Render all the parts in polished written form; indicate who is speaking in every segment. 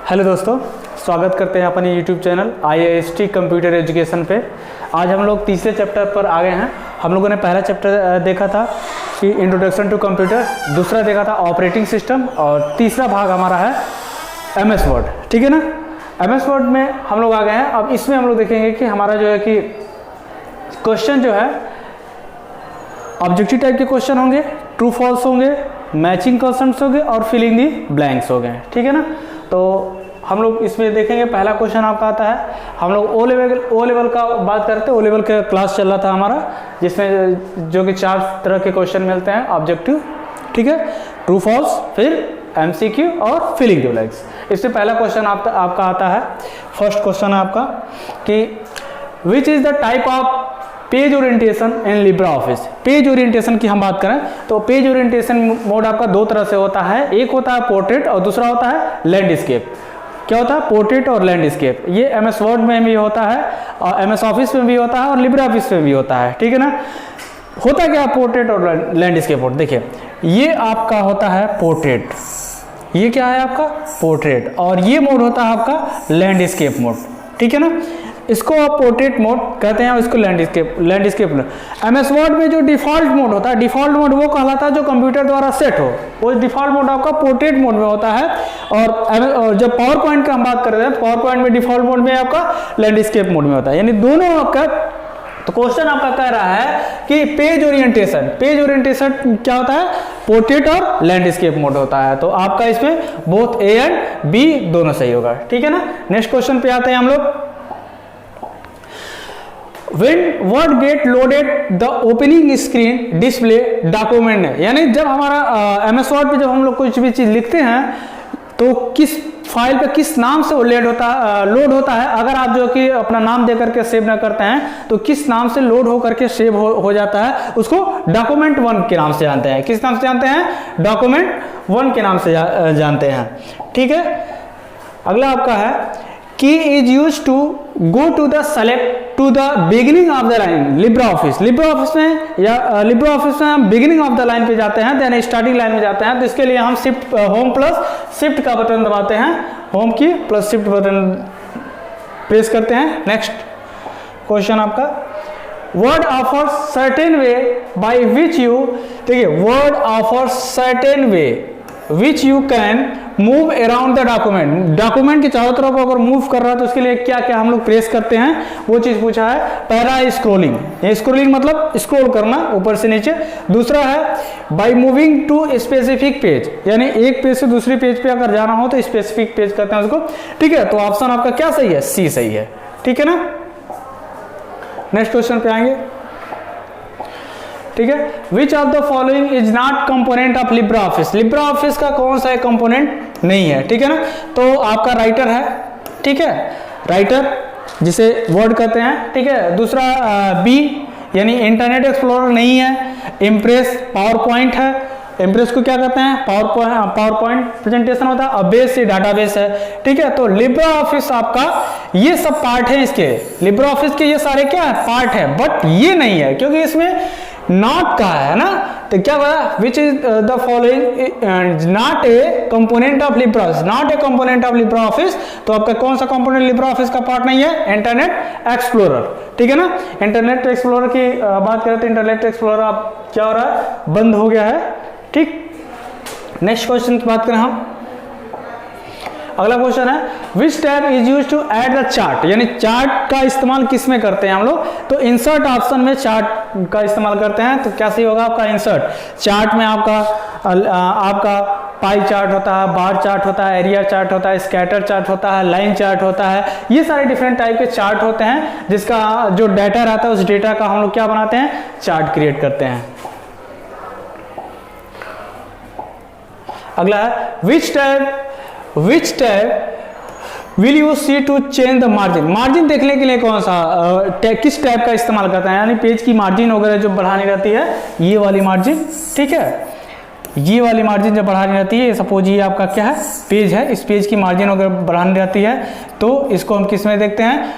Speaker 1: Hello दोस्तों, स्वागत करते हैं अपने YouTube channel IIST computer education पे। आज हम लोग तीसरे चैप्टर पर आ गए हैं। हम लोगों ने पहला चैप्टर देखा था कि इंट्रोडक्शन टू कंप्यूटर, दूसरा देखा था ऑपरेटिंग सिस्टम और तीसरा भाग हमारा है MS वर्ड। ठीक है ना, MS वर्ड में हम लोग आ गए हैं। अब इसमें हम लोग देखेंगे कि हमारा जो है कि क्वेश्चन जो है ऑब्जेक्टिव टाइप के क्वेश्चन होंगे, ट्रू फॉल्स होंगे, मैचिंग क्वेश्चंस होंगे और फिलिंग दी ब्लैंक्स हो गए। ठीक है ना, तो हम लोग इसमें देखेंगे। पहला क्वेश्चन आपका आता है, हम लोग ओ लेवल का बात करते हैं। ओ लेवल का क्लास चल रहा था हमारा, जिसमें जो कि 4 तरह के क्वेश्चन मिलते हैं ऑब्जेक्टिव। ठीक है, ट्रू फॉल्स, फिर MCQ और फिलिंग दी ब्लैंक्स। इससे पहला क्वेश्चन आपका आता है, फर्स्ट क्वेश्चन है आपका कि which is the type of page orientation in Libra office. Page orientation की हम बात करें तो पेज ओरिएंटेशन मोड आपका 2 तरह से होता है। एक होता है पोर्ट्रेट और दूसरा होता है लैंडस्केप। क्या होता है? पोर्ट्रेट और लैंडस्केप। ये MS वर्ड में भी होता है और MS ऑफिस में भी होता है और लिब्रा ऑफिस में भी होता है। ठीक है ना, होता क्या पोर्ट्रेट और लैंडस्केप मोड? देखिए, ये आपका होता है पोर्ट्रेट, ये क्या है आपका पोर्ट्रेट, और ये मोड होता है आपका लैंडस्केप मोड। ठीक है ना, इसको आप पोर्ट्रेट मोड कहते हैं और इसको लैंडस्केप मोड। MS वर्ड में जो डिफॉल्ट मोड होता है, डिफॉल्ट मोड वो कहलाता है जो कंप्यूटर द्वारा सेट हो। वो डिफॉल्ट मोड आपका पोर्ट्रेट मोड में होता है। और जब पावर पॉइंट का हम बात कर रहे हैं, पावर पॉइंट में डिफॉल्ट मोड में आपका लैंडस्केप मोड में होता है, यानी दोनों आपका। तो क्वेश्चन आपका कह रहा है कि पेज ओरिएंटेशन क्या होता है? पोर्ट्रेट और लैंडस्केप मोड होता है। तो आपका इसमें बोथ A एंड B दोनों सही होगा। ठीक है ना, नेक्स्ट क्वेश्चन पे आते हैं हम लोग। When word get loaded, the opening screen display document है, यानी जब हमारा MS Word पे जब हम लोग कुछ भी चीज लिखते हैं तो किस फाइल पे किस नाम से वो लोड होता है। अगर आप जो कि अपना नाम दे करके सेव ना करते हैं तो किस नाम से लोड हो करके सेव हो जाता है, उसको डॉक्यूमेंट 1 के नाम से जानते हैं। किस नाम से जानते हैं? डॉक्यूमेंट 1 के नाम से जानते हैं। ठीक है, अगला आपका है key is use to go to the select to the beginning of the line. Libre office में हम बिगिनिंग ऑफ द लाइन पे जाते हैं, देन स्टार्टिंग लाइन में जाते हैं। तो इसके लिए हम होम प्लस शिफ्ट का बटन दबाते हैं, होम की प्लस शिफ्ट बटन प्रेस करते हैं। नेक्स्ट क्वेश्चन आपका, word offer certain way by which you, देखिए word offer certain way which you can move around the document के चारों तरफ अगर मूव कर रहा है तो उसके लिए क्या क्या हम लोग प्रेस करते हैं, वो चीज पूछा है। पहला है स्क्रोलिंग मतलब स्क्रॉल करना ऊपर से नीचे। दूसरा है by moving to specific page, यानी एक पेज से दूसरी पेज पे अगर जाना हो तो स्पेसिफिक पेज कहते हैं उसको। ठीक है, तो ऑप्शन आपका क्या सही है? C सही है। ठीक है ना, नेक्स्ट क्वेश्चन पे आएंगे। ठीक है, which of the following is not component of Libra office. Libra office का कौन सा कंपोनेंट नहीं है? ठीक है ना, तो आपका राइटर है। ठीक है, राइटर जिसे वर्ड कहते हैं। ठीक है, दूसरा B यानी इंटरनेट एक्सप्लोरर नहीं है। इम्प्रेस पावर पॉइंट है, इम्प्रेस को क्या कहते हैं? पावर पॉइंट प्रेजेंटेशन होता है। और बेस से डाटाबेस है। ठीक है, तो लिब्रा ऑफिस आपका ये सब पार्ट है, इसके लिब्रा ऑफिस के ये सारे क्या है? पार्ट है, बट ये नहीं है क्योंकि इसमें नॉट का है ना। तो क्या बोला? Which is the following not a component of Libra office, not a component of Libra office. तो आपका कौन सा कंपोनेंट लिब्रा ऑफिस का पार्ट नहीं है? Internet explorer. ठीक है ना, इंटरनेट एक्सप्लोरर की बात करें तो इंटरनेट एक्सप्लोरर आप क्या हो रहा है? बंद हो गया है। ठीक, नेक्स्ट क्वेश्चन की बात करें हम। अगला क्वेश्चन है which tab is use to add the chart, यानी चार्ट का इस्तेमाल किस में करते हैं हम लोग? तो इंसर्ट ऑप्शन में चार्ट का इस्तेमाल करते हैं। तो क्या सही होगा आपका? इंसर्ट। चार्ट में आपका पाई चार्ट होता है, बार चार्ट होता है, एरिया चार्ट होता है, स्कैटर चार्ट होता है, लाइन चार्ट होता है। ये सारे डिफरेंट टाइप के चार्ट होते हैं जिसका जो डाटा रहता है उस डेटा का हम लोग क्या बनाते हैं? चार्ट क्रिएट करते हैं। अगला है which tab will you see to change the margin. Margin देखने के लिए कौन सा किस टैब का इस्तेमाल करता है? यानी पेज की मार्जिन वगैरह जो बढ़ानी रहती है, ये वाली मार्जिन। ठीक है, ये वाली मार्जिन जब बढ़ानी रहती है, सपोज ये आपका क्या है? पेज है, इस पेज की मार्जिन वगैरह बढ़ानी रहती है तो इसको हम किस में देखते हैं?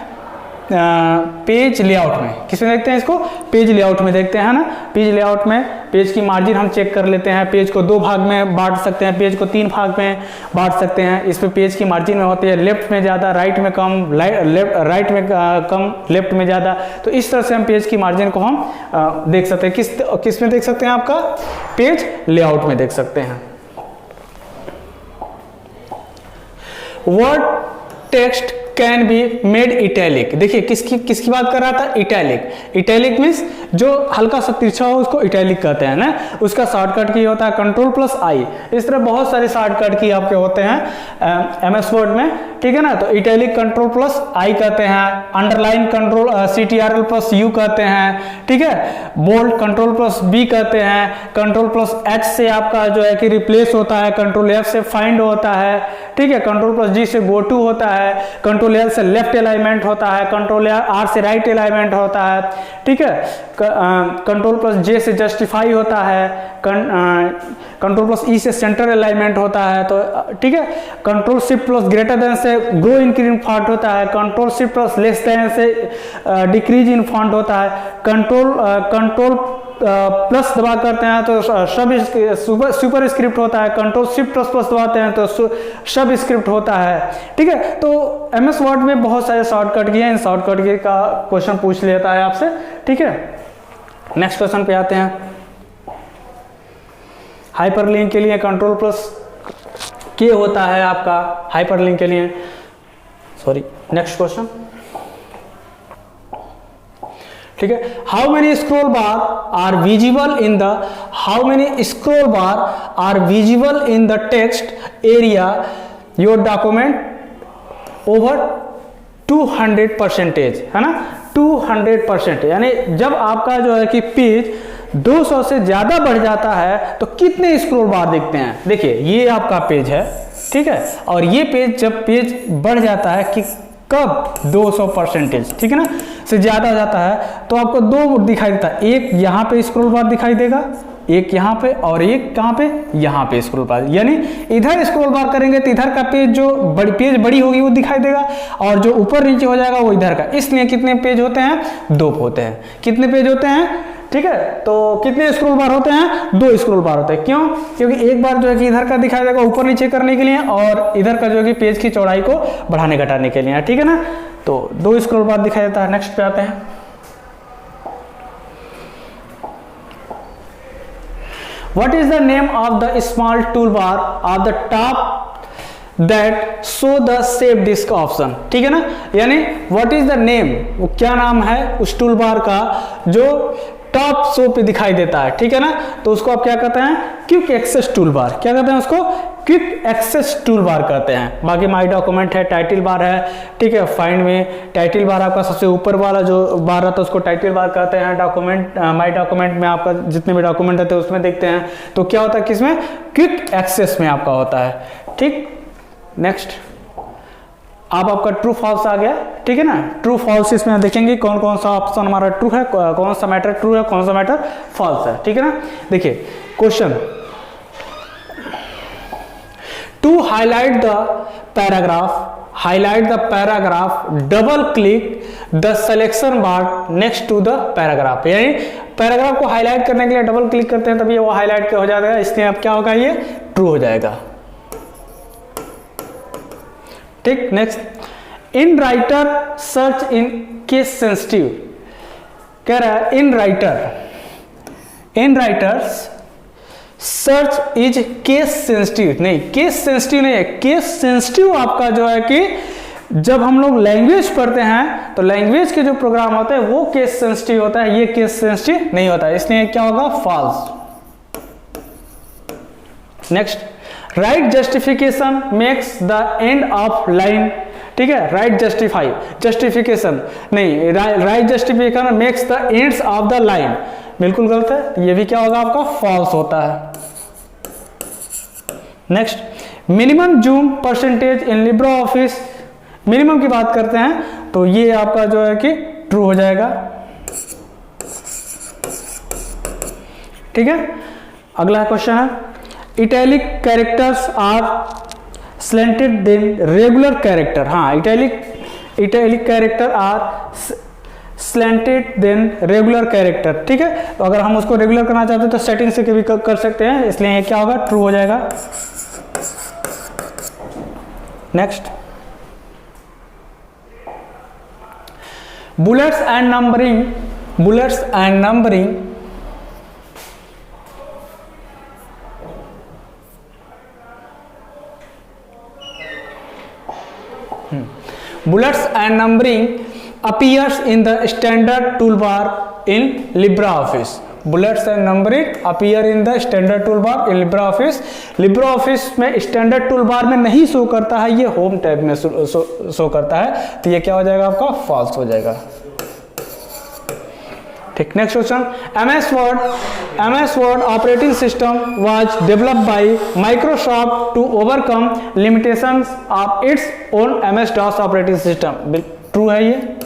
Speaker 1: पेज लेआउट में, किसमें देखते हैं इसको, पेज लेआउट में देखते हैं ना। पेज लेआउट में पेज की मार्जिन हम चेक कर लेते हैं, पेज को 2 भाग में बांट सकते हैं, पेज को 3 भाग में बांट सकते हैं। इसमें पेज की मार्जिन में होती है लेफ्ट में ज़्यादा, राइट में कम, राइट में कम, लेफ्ट में ज़्यादा। तो इस तरह से हम पेज की मार्जिन को हम देख सकते हैं। किस में देख सकते हैं, आपका पेज लेआउट में देख सकते हैं। Word text can be made italic. देखिए किसकी बात कर रहा था, इटैलिक। इटैलिक मीन्स जो हल्का सा तिरछा हो उसको इटैलिक कहते हैं ना। उसका शॉर्टकट की होता है Ctrl+I। इस तरह बहुत सारे शॉर्टकट की आपके होते हैं MS वर्ड में, ठीक है ना। तो इटैलिक Ctrl+I कहते हैं, अंडरलाइन CTRL+U कहते हैं, ठीक है। बोल्ड Ctrl+B कहते हैं, Ctrl+H से आपका जो है कि रिप्लेस होता है, Ctrl+F से फाइंड होता है, ठीक है। Ctrl+G से गो टू होता है, Ctrl+L से लेफ्ट अलाइनमेंट होता है, Ctrl+R से राइट अलाइनमेंट होता है, ठीक है। Ctrl+J से जस्टिफाई होता है, Ctrl+E से सेंटर अलाइनमेंट होता है, तो ठीक है। Ctrl+Shift+greater से ग्रो इंक्रीज इन फॉन्ट होता है, Ctrl+Shift+less से डिक्रीज इन फॉन्ट होता है, Ctrl+ दबा करते हैं तो सब सुपर स्क्रिप्ट होता है, Ctrl+Shift++ दबाते हैं तो सब स्क्रिप्ट होता है, ठीक है। तो MS वर्ड में बहुत सारे शॉर्टकट की हैं, इन शॉर्टकट की का क्वेश्चन पूछ लेता है आपसे, ठीक है। नेक्स्ट क्वेश्चन पे आते हैं। हाइपरलिंक के लिए Ctrl+K होता है आपका हाइपरलिंक के लिए, सॉरी। नेक्स्ट क्वेश्चन, ठीक है। How many scroll bar are visible in the text area your document over 200%, है ना। 200%, यानी जब आपका जो है कि पेज 200 से ज्यादा बढ़ जाता है तो कितने स्क्रॉल बार दिखते हैं। देखिए ये आपका पेज है, ठीक है, और ये पेज जब पेज बढ़ जाता है कि कब 200%, ठीक है ना, से ज्यादा जाता है तो आपको 2 दिखाई देता है। एक यहाँ पे स्क्रॉल बार दिखाई देगा, एक यहाँ पे, और एक कहाँ पे, यहाँ पे स्क्रॉल बार। यानी इधर स्क्रॉल बार करेंगे तो इधर का पेज जो पेज बड़ी होगी वो दिखाई देगा, और जो ऊपर नीचे हो जाएगा वो इधर का। इसलिए कितने पेज होते हैं, 2 होते हैं। कितने पेज होते हैं, ठीक है। तो कितने स्क्रॉल बार होते हैं, 2 स्क्रॉल बार होते हैं। क्यों, क्योंकि एक बार जो है कि इधर का दिखाई देगा ऊपर नीचे करने के लिए, और इधर का जो है कि पेज की चौड़ाई को बढ़ाने घटाने के लिए, ठीक है ना। तो 2 स्क्रॉल बार दिखाई देता है। नेक्स्ट पे आते हैं। What is the name of the small toolbar of the top that show the save disk option, ठीक है ना। यानी what is the name, वो क्या नाम है उस टूल बार का जो टॉप शो पे दिखाई देता है, ठीक है ना। तो उसको आप क्या कहते हैं, क्विक एक्सेस टूल बार। क्या कहते हैं उसको, क्विक एक्सेस टूल बार कहते हैं। बाकी माई डॉक्यूमेंट है, टाइटल बार है, ठीक है। फाइंड में टाइटल बार आपका सबसे ऊपर वाला जो बार रहता है उसको टाइटल बार कहते हैं। डॉक्यूमेंट, माई डॉक्यूमेंट में आपका जितने भी डॉक्यूमेंट रहते हैं उसमें देखते हैं तो क्या होता है, किसमें, क्विक एक्सेस में आपका होता है, ठीक। नेक्स्ट, अब आपका ट्रू फॉल्स आ गया, ठीक है ना। ट्रू फॉल्स इसमें देखेंगे कौन कौन सा ऑप्शन हमारा ट्रू है, कौन सा मैटर ट्रू है, कौन सा मैटर फॉल्स है, ठीक है ना। देखिए question, to highlight the paragraph double click the selection bar next to the paragraph. यानी पैराग्राफ को हाईलाइट करने के लिए डबल क्लिक करते हैं तभी वो हाईलाइट हो जाएगा, इसलिए अब क्या होगा, ये ट्रू हो जाएगा, ठीक। Next, in writer search in case sensitive, कह रहा है in writers search is case sensitive. नहीं, केस सेंसिटिव नहीं है। केस सेंसिटिव आपका जो है कि जब हम लोग लैंग्वेज पढ़ते हैं तो लैंग्वेज के जो प्रोग्राम होते हैं वो केस सेंसिटिव होता है, ये केस सेंसिटिव नहीं होता है, इसलिए क्या होगा, false. Next, right justification makes the end of line, ठीक है। राइट जस्टिफिकेशन नहीं, right justification makes the ends of the line, बिल्कुल गलत है, ये भी क्या होगा आपका, फॉल्स होता है। Next, minimum zoom percentage in Libre office, minimum की बात करते हैं तो ये आपका जो है कि ट्रू हो जाएगा, ठीक है। अगला क्वेश्चन है, italic characters are slanted than regular character. हाँ, italic italic character are slanted than regular character, ठीक है। तो अगर हम उसको रेगुलर करना चाहते हैं तो सेटिंग से भी कर सकते हैं, इसलिए ये क्या होगा, ट्रू हो जाएगा। Next, bullets and numbering, bullets and numbering bullets and numbering appears in the standard toolbar in LibreOffice. Bullets and numbering appear in the standard toolbar in LibreOffice. LibreOffice में standard toolbar में नहीं show करता है, ये home tab में show करता है, तो ये क्या हो जाएगा आपका, फॉल्स हो जाएगा, ठीक। Next question, MS Word operating system was developed by Microsoft to overcome limitations of its own MS DOS operating system. True है ये,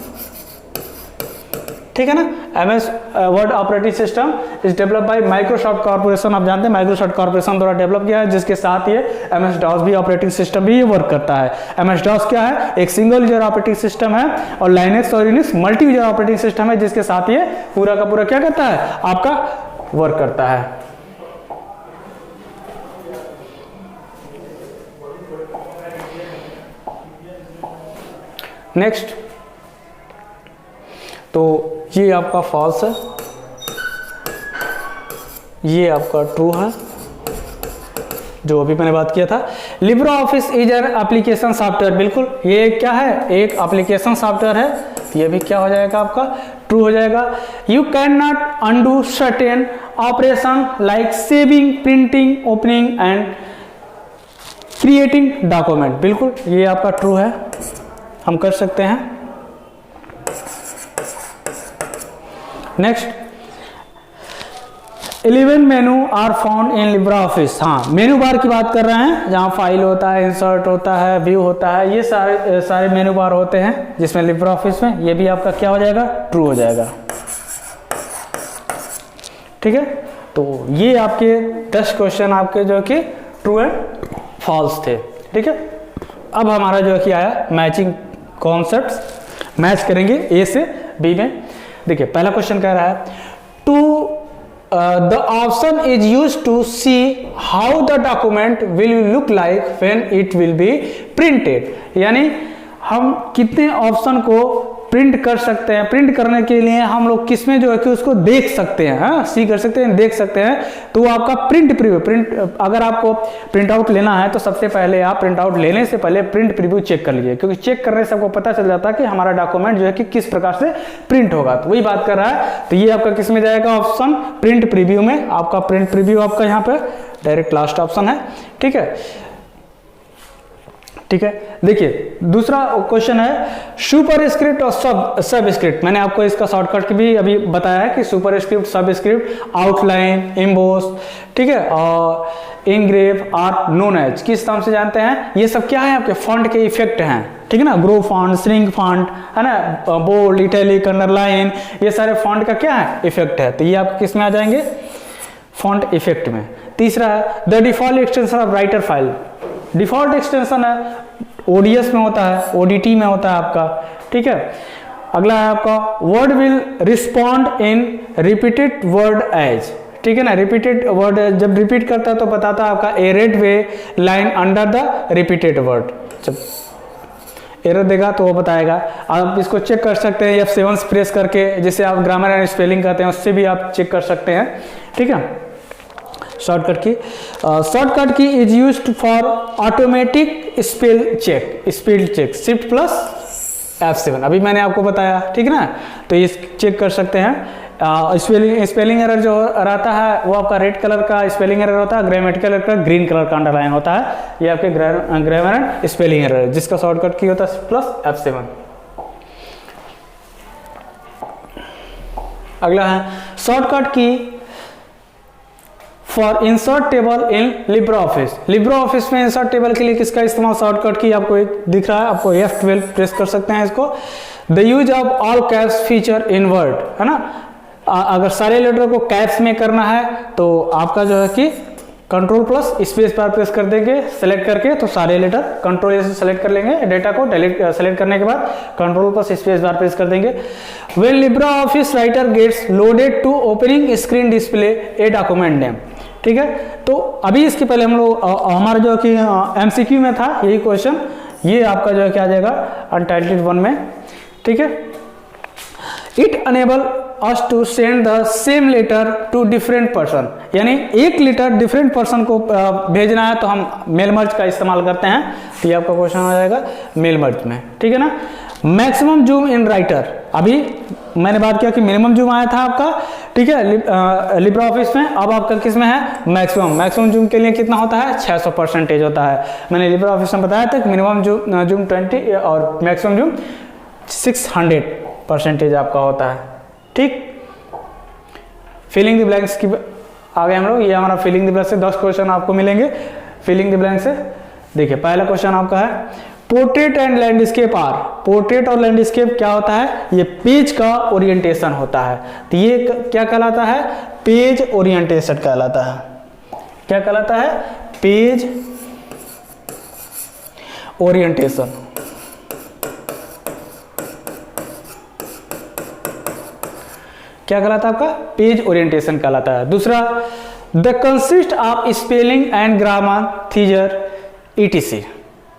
Speaker 1: ठीक है ना। MS Word operating system is developed by Microsoft corporation, आप जानते हैं माइक्रोसॉफ्ट कॉर्पोरेशन द्वारा develop किया है, जिसके साथ ये MS DOS भी ऑपरेटिंग सिस्टम भी वर्क करता है। MS DOS क्या है, एक सिंगल यूजर ऑपरेटिंग सिस्टम है, और लाइनेक्स और Unix multi user operating system है, जिसके साथ ये पूरा का पूरा क्या करता है, आपका वर्क करता है। नेक्स्ट, तो ये आपका फॉल्स है, ये आपका ट्रू है, जो अभी मैंने बात किया था। Libre office is an application software, बिल्कुल ये क्या है, एक एप्लीकेशन सॉफ्टवेयर है, तो ये भी क्या हो जाएगा आपका, ट्रू हो जाएगा। You can not undo certain operation like saving, printing, opening and creating document, बिल्कुल ये आपका ट्रू है, हम कर सकते हैं। Next, 11 menu are found in Libre office. हाँ, मेनू बार की बात कर रहे हैं, जहाँ फाइल होता है, इंसर्ट होता है, व्यू होता है, ये सारे मेनू बार होते हैं जिसमें लिब्रे ऑफिस में, ये भी आपका क्या हो जाएगा, ट्रू हो जाएगा, ठीक है। तो ये आपके 10 क्वेश्चन आपके जो कि ट्रू एंड फॉल्स थे, ठीक है। अब हमारा जो कि आया मैचिंग कॉन्सेप्ट्स, मैच करेंगे ए से बी में। देखिए पहला क्वेश्चन कह रहा है, to the option is used to see how the document will look like when it will be printed। यानी हम कितने ऑप्शन को प्रिंट कर सकते हैं, प्रिंट करने के लिए हम लोग किसमें जो है कि उसको देख सकते हैं, हाँ सी कर सकते हैं, देख सकते हैं। तो आपका प्रिंट प्रीव्यू, अगर आपको प्रिंट आउट लेना है तो सबसे पहले आप प्रिंट आउट लेने से पहले प्रिंट प्रीव्यू चेक कर लीजिए, क्योंकि चेक करने से आपको पता चल जाता है कि हमारा डॉक्यूमेंट जो है कि किस प्रकार से प्रिंट होगा। तो वही बात कर रहा है, तो ये आपका किस में जाएगा ऑप्शन, प्रिंट प्रीव्यू में। आपका प्रिंट प्रीव्यू आपका यहाँ पे डायरेक्ट लास्ट ऑप्शन है, ठीक है, ठीक है। देखिए दूसरा क्वेश्चन है, सुपर स्क्रिप्ट और सब स्क्रिप्ट। मैंने आपको इसका शॉर्टकट भी अभी बताया है कि सुपर स्क्रिप्ट, सब स्क्रिप्ट, आउटलाइन, इम्बोस, ठीक है, और इनग्रेव आर नोन एज, किस नाम से जानते हैं, ये सब क्या है, आपके फॉन्ट के इफेक्ट हैं, ठीक है ना। ग्रो फॉन्ट, श्रिंक फॉन्ट है ना, बोल्ड, इटैलिक, अंडरलाइन, ये सारे फॉन्ट का क्या है, इफेक्ट है। तो ये आपके किस में आ जाएंगे, फॉन्ट इफेक्ट में। तीसरा है, the default extension of writer file. Default extension है ओडीएस में होता है, ओडीटी में होता है आपका, ठीक है। अगला है आपका, word will respond in repeated word as, ठीक है ना। रिपीटेड वर्ड जब रिपीट करता है तो बताता है आपका a red way line under the repeated word. जब एरर देगा तो वो बताएगा। आप इसको चेक कर सकते हैं F7 प्रेस करके, जिसे आप ग्रामर एंड स्पेलिंग कहते हैं, उससे भी आप चेक कर सकते हैं, ठीक है। Shortcut key is used for automatic spell check, spell check, shift plus F7 अभी मैंने आपको बताया, ठीक है ना। तो ये चेक कर सकते हैं। स्पेलिंग एरर जो रहता है वो आपका रेड कलर का स्पेलिंग एरर होता है, ग्रामेटिकल एरर का ग्रीन कलर का अंडरलाइन होता है, ये आपके ग्रामर एंड स्पेलिंग एरर, जिसका शॉर्टकट की होता है प्लस F7। अगला है शॉर्टकट की for insert table in Libre office. Libre office में इंसर्ट टेबल के लिए किसका इस्तेमाल, शॉर्टकट की आपको एक दिख रहा है, आपको F12 प्रेस कर सकते हैं इसको। The use of all caps feature in word, है ना। अगर सारे लेटर को कैप्स में करना है तो आपका जो है कि control plus space bar press कर देंगे सेलेक्ट करके, तो सारे लेटर कंट्रोल से सेलेक्ट कर लेंगे डेटा को। सेलेक्ट करने के बाद control plus space bar press कर देंगे। When Libre office writer gets loaded to opening screen display a document name, ठीक है। तो अभी इसके पहले हम लोग हमारा जो कि एमसीक्यू में था यही क्वेश्चन, ये आपका जो है क्या आ जाएगा अनटाइटल्ड 1 में, ठीक है। It enable us to send the same letter to different person, यानी एक लेटर डिफरेंट पर्सन को भेजना है तो हम मेल मर्ज का इस्तेमाल करते हैं। तो ये आपका क्वेश्चन आ जाएगा मेल मर्ज में, ठीक है ना। मैक्सिमम जूम इन राइटर, अभी मैंने बात किया कि मिनिमम जूम आया था आपका, ठीक है, लिब्रा ऑफिस में। अब आपका किस में है मैक्सिमम। मैक्सिमम जूम के लिए कितना होता है 600% होता है। मैंने लिब्रा ऑफिस में बताया था कि मिनिमम जूम 20 और मैक्सिमम जूम 600% आपका होता है, ठीक। फिलिंग द ब्लैंक्स की आगे हम लोग, ये हमारा फिलिंग द ब्लैंक्स से 10 क्वेश्चन आपको मिलेंगे फिलिंग द ब्लैंक से। देखिए पहला क्वेश्चन आपका है portrait and landscape are. Portrait और लैंडस्केप क्या होता है, ये पेज का ओरिएंटेशन होता है। तो ये क्या कहलाता है, पेज ओरिएंटेशन कहलाता है। क्या कहलाता है, पेज ओरिएंटेशन। क्या कहलाता है आपका, पेज ओरिएंटेशन कहलाता है। दूसरा the consist of spelling and grammar thesaurus ETC,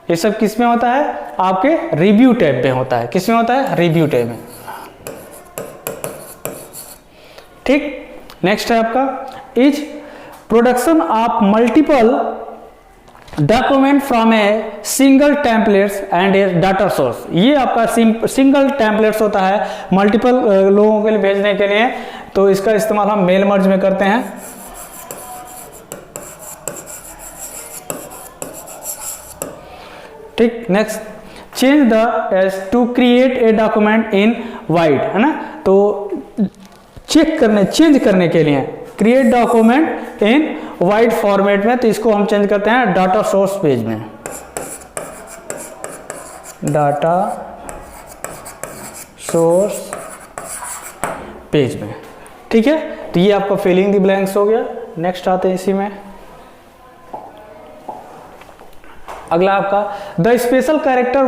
Speaker 1: ये सब किस में होता है, आपके रिव्यू टैब में होता है। किस में होता है, रिव्यू टैब में, ठीक। नेक्स्ट है आपका is production of multiple document from a single templates and A data source. ये आपका सिंगल टेम्पलेट्स होता है मल्टीपल लोगों के लिए भेजने के लिए, तो इसका इस्तेमाल हम मेल मर्ज में करते हैं। ठीक। Next change the S to create a document in wide, है ना। तो चेंज करने के लिए create document in wide format में, तो इसको हम चेंज करते हैं डाटा सोर्स पेज में, डाटा सोर्स पेज में, ठीक है। तो ये आपका फिलिंग द ब्लैंक्स हो गया। नेक्स्ट आते हैं इसी में, अगला आपका the special character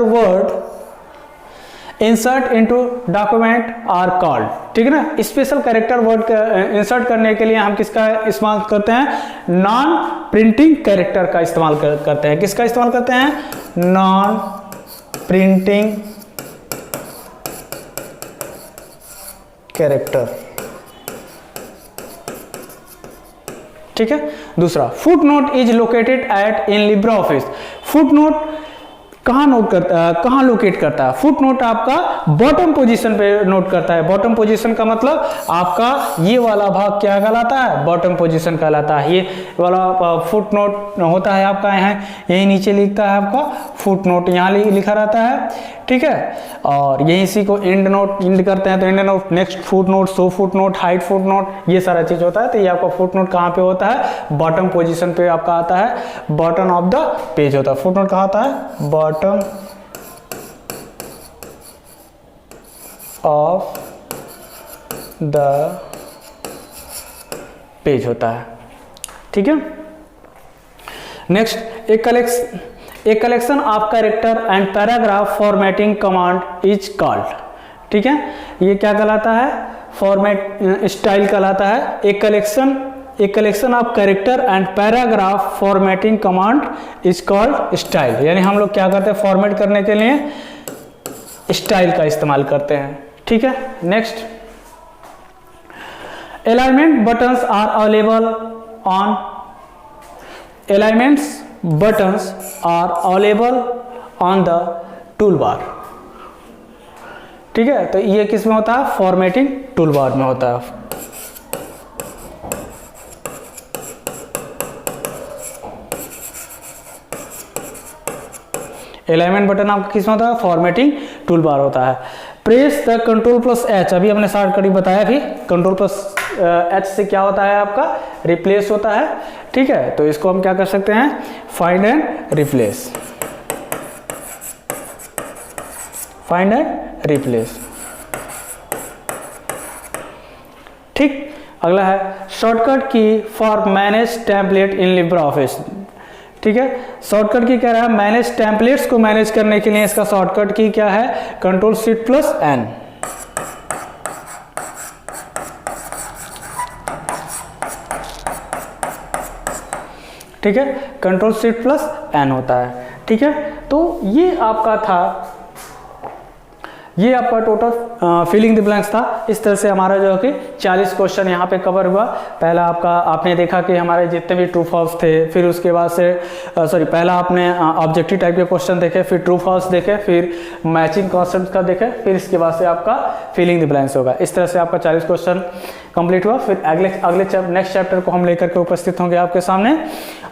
Speaker 1: word insert into document are called, ठीक है ना। स्पेशल कैरेक्टर वर्ड इंसर्ट करने के लिए हम किसका इस्तेमाल करते हैं, नॉन प्रिंटिंग कैरेक्टर का इस्तेमाल करते हैं। किसका इस्तेमाल करते हैं, नॉन प्रिंटिंग कैरेक्टर, ठीक है। दूसरा foot note is located at in Libra office. Foot note कहाँ लोकेट करता है, फुट नोट आपका बॉटम पोजीशन पे नोट करता है। बॉटम पोजीशन का मतलब आपका ये वाला भाग क्या कहलाता है, बॉटम पोजीशन कहलाता है। ये वाला फुट नोट होता है आपका, यहाँ यही नीचे लिखता है आपका फुट नोट, यहाँ लिखा रहता है, ठीक है। और यही इसी को एंड नोट इंड करते हैं, तो and note, next foot note, so foot note, height foot note, ये सारा चीज होता है। तो ये आपका फुट नोट कहाँ पे होता है, बॉटम पोजीशन पे आपका आता है, बॉटम ऑफ द पेज होता है। फुट नोट कहाँ आता है, बॉटम ऑफ द पेज होता है, ठीक है। नेक्स्ट एक collection of character and paragraph formatting command is called, ठीक है। ये क्या कहलाता है, फॉर्मेट स्टाइल कहलाता है। एक collection of character and paragraph formatting command is called style, यानी हम लोग क्या करते हैं, फॉर्मेट करने के लिए स्टाइल का इस्तेमाल करते हैं, ठीक है। Next alignment buttons are available on, alignments buttons are available on the toolbar, ठीक है। तो ये किस में होता है, फॉर्मेटिंग टूलबार में होता है। अलाइनमेंट बटन आपका किस में होता है, फॉर्मेटिंग टूलबार होता है। Press the control plus H, अभी हमने शॉर्टकट बताया भी, कंट्रोल प्लस एच से क्या होता है आपका, रिप्लेस होता है, ठीक है। तो इसको हम क्या कर सकते हैं, find and replace, find and replace, ठीक। अगला है शॉर्टकट की for manage template in Libre office. ठीक है, शॉर्टकट की कह रहा है मैनेज टेम्पलेट्स को मैनेज करने के लिए इसका शॉर्टकट की क्या है, Ctrl+Shift+N। ठीक है, Ctrl+Shift+N होता है। ठीक है, तो ये आपका था, ये आपका टोटल फिलिंग द ब्लैंक्स था। इस तरह से हमारा जो है कि 40 क्वेश्चन यहाँ पे कवर हुआ। पहला आपका आपने देखा कि हमारे जितने भी ट्रू फॉल्स थे, फिर उसके बाद से पहला आपने ऑब्जेक्टिव टाइप के क्वेश्चन देखे, फिर ट्रू फॉल्स देखे, फिर मैचिंग कॉन्सेप्ट का देखे, फिर इसके बाद से आपका फिलिंग द ब्लैंक्स होगा। इस तरह से आपका 40 क्वेश्चन कंप्लीट हुआ। फिर अगले नेक्स्ट चैप्टर को हम लेकर के उपस्थित होंगे आपके सामने।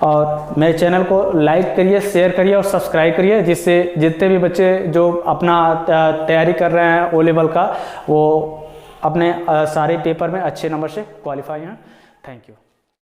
Speaker 1: और मेरे चैनल को लाइक करिए, शेयर करिए और सब्सक्राइब करिए, जिससे जितने भी बच्चे जो अपना तैयारी कर रहे हैं ओ लेवल का, वो अपने सारे पेपर में अच्छे नंबर से क्वालिफाई हैं। Thank you.